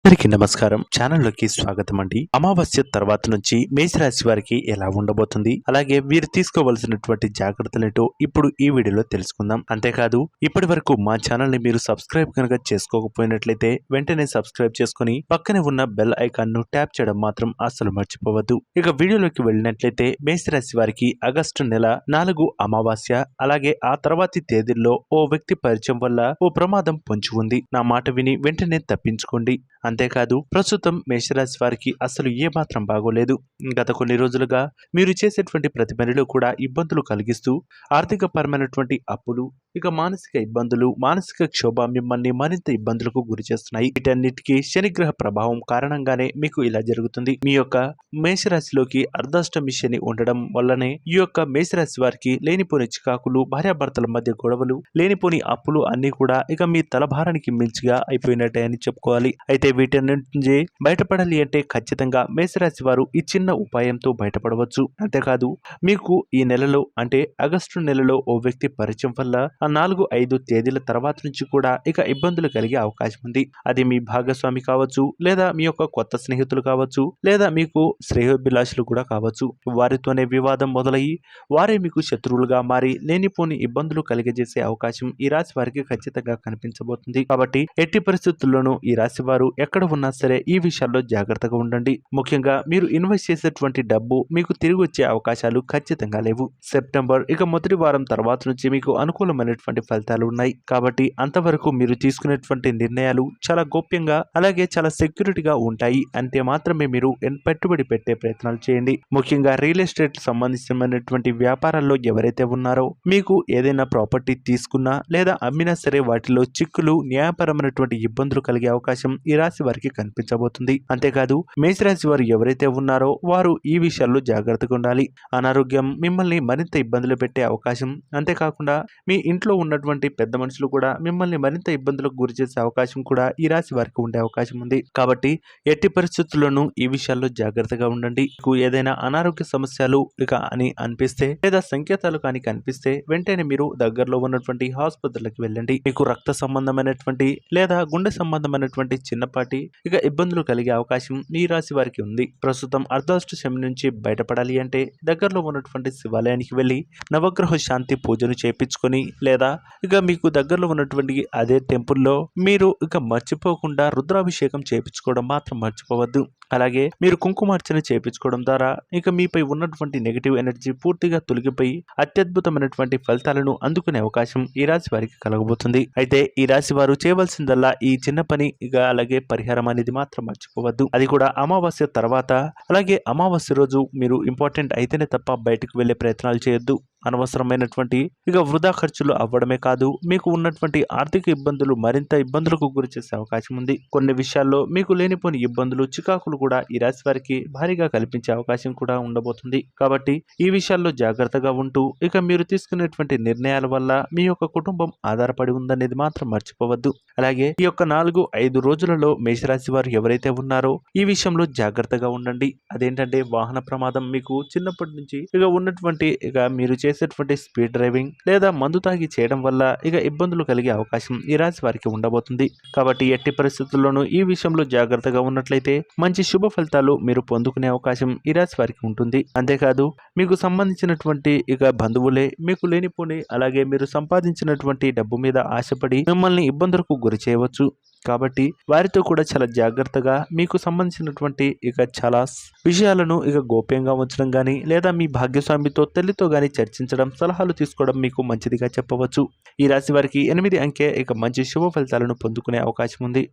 అందరికీ నమస్కారం. ఛానల్లోకి స్వాగతం అండి. అమావాస్య తర్వాత నుంచి మేషరాశి వారికి ఎలా ఉండబోతుంది, అలాగే వీరు తీసుకోవాల్సినటువంటి జాగ్రత్తలేంటో ఇప్పుడు ఈ వీడియోలో తెలుసుకుందాం. అంతేకాదు ఇప్పటి వరకు మా ఛానల్ ని మీరు సబ్స్క్రైబ్ కనుక చేసుకోకపోయినట్లయితే వెంటనే సబ్స్క్రైబ్ చేసుకుని పక్కనే ఉన్న బెల్ ఐకాన్ ను ట్యాప్ చేయడం మాత్రం అస్సలు మర్చిపోవద్దు. ఇక వీడియోలోకి వెళ్ళినట్లయితే మేషరాశి వారికి ఆగస్టు నెల 4 అమావాస్య, అలాగే ఆ తర్వాతి తేదీల్లో ఓ వ్యక్తి పరిచయం వల్ల ఓ ప్రమాదం పొంచి ఉంది. నా మాట విని వెంటనే తప్పించుకోండి. అంతేకాదు ప్రస్తుతం మేషరాశి వారికి అసలు ఏమాత్రం బాగోలేదు. గత కొన్ని రోజులుగా మీరు చేసేటువంటి ప్రతి పనిలో కూడా ఇబ్బందులు కలిగిస్తూ ఆర్థిక పరమైనటువంటి అప్పులు, ఇక మానసిక ఇబ్బందులు, మానసిక క్షోభ మిమ్మల్ని మరింత ఇబ్బందులకు గురి చేస్తున్నాయి. వీటన్నిటికీ శనిగ్రహ ప్రభావం కారణంగానే మీకు ఇలా జరుగుతుంది. మీ యొక్క మేషరాశిలోకి అర్ధాష్టమి శని ఉండడం వల్లనే ఈ యొక్క మేషరాశి వారికి లేనిపోని చికాకులు, భార్యాభర్తల మధ్య గొడవలు, లేనిపోని అప్పులు అన్ని కూడా ఇక మీ తలభారానికి మించిగా అయిపోయినట్టే అని చెప్పుకోవాలి. అయితే వీటన్నిటి నుంచి బయటపడాలి అంటే ఖచ్చితంగా మేషరాశి వారు ఈ చిన్న ఉపాయంతో బయటపడవచ్చు. అంతేకాదు మీకు ఈ నెలలో అంటే ఆగస్టు నెలలో ఓ వ్యక్తి పరిచయం వల్ల ఆ 4-5 తేదీల తర్వాత నుంచి కూడా ఇక ఇబ్బందులు కలిగే అవకాశం ఉంది. అది మీ భాగస్వామి కావచ్చు, లేదా మీ యొక్క కొత్త స్నేహితులు కావచ్చు, లేదా మీకు శ్రేయోభిలాషులు కూడా కావచ్చు. వారితోనే వివాదం మొదలయ్యి వారే మీకు శత్రువులుగా మారి లేనిపోని ఇబ్బందులు కలిగజేసే అవకాశం ఈ రాశి వారికి ఖచ్చితంగా కనిపించబోతుంది. కాబట్టి ఎట్టి పరిస్థితుల్లోనూ ఈ రాశి వారు ఎక్కడ ఉన్నా సరే ఈ విషయాల్లో జాగ్రత్తగా ఉండండి. ముఖ్యంగా మీరు ఇన్వెస్ట్ చేసేటువంటి డబ్బు మీకు తిరిగి వచ్చే అవకాశాలు ఖచ్చితంగా లేవు. సెప్టెంబర్ ఇక మొదటి వారం తర్వాత నుంచి మీకు అనుకూలమైనటువంటి ఫలితాలు ఉన్నాయి. కాబట్టి అంతవరకు మీరు తీసుకునేటువంటి నిర్ణయాలు చాలా గోప్యంగా, అలాగే చాలా సెక్యూరిటీగా ఉంటాయి. అంతే మాత్రమే మీరు పెట్టుబడి పెట్టే ప్రయత్నాలు చేయండి. ముఖ్యంగా రియల్ ఎస్టేట్ సంబంధించినటువంటి వ్యాపారాల్లో ఎవరైతే ఉన్నారో మీకు ఏదైనా ప్రాపర్టీ తీసుకున్నా లేదా అమ్మినా సరే వాటిలో చిక్కులు, న్యాయపరమైనటువంటి ఇబ్బందులు కలిగే అవకాశం ఈ రాశి వారికి కనిపించబోతుంది. అంతేకాదు మేషరాశి వారు ఎవరైతే ఉన్నారో వారు ఈ విషయాల్లో జాగ్రత్తగా ఉండాలి. అనారోగ్యం మిమ్మల్ని మరింత ఇబ్బందులు పెట్టే అవకాశం, అంతేకాకుండా మీ ఇంట్లో ఉన్నటువంటి పెద్ద మనుషులు కూడా మిమ్మల్ని మరింత ఇబ్బందులకు గురి చేసే అవకాశం కూడా ఈ రాశి వారికి ఉండే అవకాశం ఉంది. కాబట్టి ఎట్టి పరిస్థితుల్లోనూ ఈ విషయాల్లో జాగ్రత్తగా ఉండండి. మీకు ఏదైనా అనారోగ్య సమస్యలు ఇక అని అనిపిస్తే లేదా సంకేతాలు కానీ కనిపిస్తే వెంటనే మీరు దగ్గరలో ఉన్నటువంటి ఆసుపత్రులకు వెళ్ళండి. మీకు రక్త సంబంధమైనటువంటి లేదా గుండె సంబంధమైనటువంటి చిన్నపాటి ఇక ఇబ్బందులు కలిగే అవకాశం ఈ రాశి వారికి ఉంది. ప్రస్తుతం అర్ధాష్టమి నుంచి బయటపడాలి అంటే దగ్గరలో ఉన్నటువంటి శివాలయానికి వెళ్ళి నవగ్రహ శాంతి పూజను చేపించుకొని, లేదా ఇక మీకు దగ్గరలో ఉన్నటువంటి అదే టెంపుల్లో మీరు ఇక మర్చిపోకుండా రుద్రాభిషేకం చేపించుకోవడం మాత్రం మర్చిపోవద్దు. అలాగే మీరు కుంకుమార్చన చేపించుకోవడం ద్వారా ఇక మీపై ఉన్నటువంటి నెగిటివ్ ఎనర్జీ పూర్తిగా తొలగిపోయి అత్యద్భుతమైనటువంటి ఫలితాలను అందుకునే అవకాశం ఈ రాశి వారికి కలగబోతుంది. అయితే ఈ రాశి వారు చేయవలసిందల్లా ఈ చిన్న పని, ఇక అలాగే పరిహారం అనేది మాత్రం మర్చిపోవద్దు. అది కూడా అమావాస్య తర్వాత, అలాగే అమావాస్య రోజు మీరు ఇంపార్టెంట్ అయితేనే తప్ప బయటకు వెళ్లే ప్రయత్నాలు చేయొద్దు. అనవసరమైనటువంటి ఇక వృధా ఖర్చులు అవ్వడమే కాదు, మీకు ఉన్నటువంటి ఆర్థిక ఇబ్బందులు మరింత ఇబ్బందులకు గురి చేసే అవకాశం ఉంది. కొన్ని విషయాల్లో మీకు లేనిపోని ఇబ్బందులు, చికాకులు కూడా ఈ రాశి వారికి భారీగా కల్పించే అవకాశం కూడా ఉండబోతుంది. కాబట్టి ఈ విషయాల్లో జాగ్రత్తగా ఉంటూ ఇక మీరు తీసుకునేటువంటి నిర్ణయాల వల్ల మీ యొక్క కుటుంబం ఆధారపడి ఉందనేది మాత్రం మర్చిపోవద్దు. అలాగే ఈ యొక్క 4-5 రోజులలో మేషరాశి వారు ఎవరైతే ఉన్నారో ఈ విషయంలో జాగ్రత్తగా ఉండండి. అదేంటంటే వాహన ప్రమాదం మీకు చిన్నప్పటి నుంచి ఇక ఉన్నటువంటి ఇక మీరు చేసేటువంటి స్పీడ్ డ్రైవింగ్ లేదా మందు తాగి చేయడం వల్ల ఇక ఇబ్బందులు కలిగే అవకాశం ఈ రాశి వారికి ఉండబోతుంది. కాబట్టి ఎట్టి పరిస్థితుల్లోనూ ఈ విషయంలో జాగ్రత్తగా ఉన్నట్లయితే మంచి శుభ ఫలితాలు మీరు పొందుకునే అవకాశం ఈ రాశి వారికి ఉంటుంది. అంతేకాదు మీకు సంబంధించినటువంటి ఇక బంధువులే మీకు లేనిపోని, అలాగే మీరు సంపాదించినటువంటి డబ్బు మీద ఆశపడి మిమ్మల్ని ఇబ్బందులకు గురి చేయవచ్చు. కాబట్టి వారితో కూడా చాలా జాగ్రత్తగా మీకు సంబంధించినటువంటి ఇక చాలా విషయాలను ఇక గోప్యంగా ఉంచడం కానీ, లేదా మీ భాగ్యస్వామితో, తల్లితో కానీ చర్చించడం, సలహాలు తీసుకోవడం మీకు మంచిదిగా చెప్పవచ్చు. ఈ రాశి వారికి 8 అంకె ఇక మంచి శుభ ఫలితాలను పొందుకునే అవకాశం ఉంది.